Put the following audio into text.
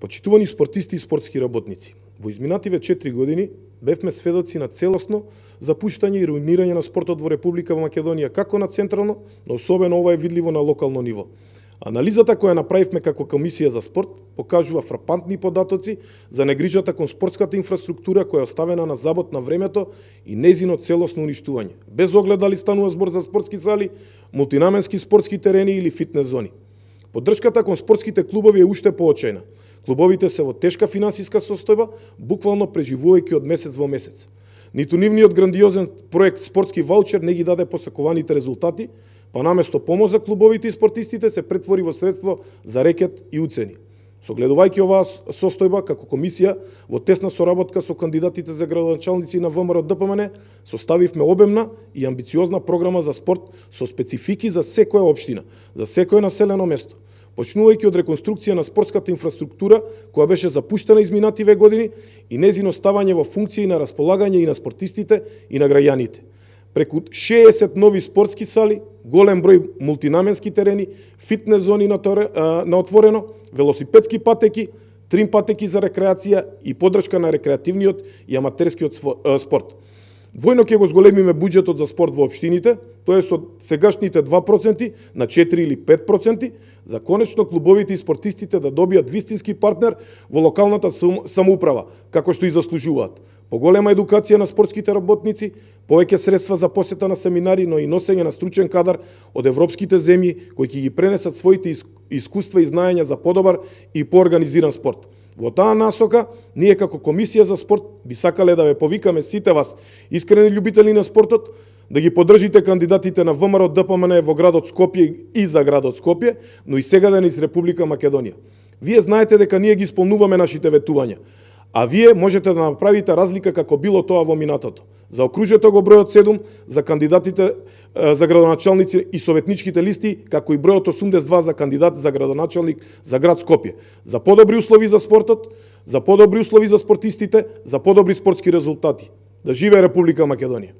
Почитувани спортисти и спортски работници, во изминативе 4 години бевме сведоци на целосно запуштање и руинирање на спортот во Република Македонија, како на централно, но особено ова е видливо на локално ниво. Анализата која направивме како Комисија за спорт покажува фрапантни податоци за негрижата кон спортската инфраструктура која е оставена на забот на времето и незино целосно уништување. Без оглед дали станува збор за спортски сали, мултинаменски спортски терени или фитнес зони. Поддршката кон спортските клубови е уште поочајна. Клубовите се во тешка финансиска состојба, буквално преживувајќи од месец во месец. Ниту нивниот грандиозен проект спортски ваучер не ги даде посакуваните резултати, па наместо помош за клубовите и спортистите се претвори во средство за рекет и уцени. Согледувајќи оваа состојба, како комисија, во тесна соработка со кандидатите за градоначалници на ВМРО ДПМН, составивме обемна и амбициозна програма за спорт со специфики за секоја општина, за секое населено место, почнувајќи од реконструкција на спортската инфраструктура која беше запуштена изминативе години и незино ставање во функција и на располагање и на спортистите и на граѓаните. Преку 60 нови спортски сали, голем број мултинаменски терени, фитнес зони на отворено, велосипедски патеки, трим патеки за рекреација и поддршка на рекреативниот и аматерскиот спорт. Двојно ќе го зголемиме буџетот за спорт во општините, тоест од сегашните 2% на 4 или 5%, за конечно клубовите и спортистите да добијат вистински партнер во локалната самоуправа, како што и заслужуваат. Поголема едукација на спортските работници, повеќе средства за посета на семинари, но и носење на стручен кадар од европските земји кои ќе ги пренесат своите искуства и знаења за подобар и поорганизиран спорт. Во таа насока, ние како Комисија за спорт би сакале да ве повикаме сите вас, искрени љубители на спортот, да ги поддржите кандидатите на ВМРО ДПМН во градот Скопје и за градот Скопје, но и сега низ Република Македонија. Вие знаете дека ние ги исполнуваме нашите ветувања, а вие можете да направите разлика како било тоа во минатото. Заокружете го бројот 7 за кандидатите за градоначалници и советничките листи, како и бројот 82 за кандидат за градоначалник за град Скопје. За подобри услови за спортот, за подобри услови за спортистите, за подобри спортски резултати. Да живее Република Македонија!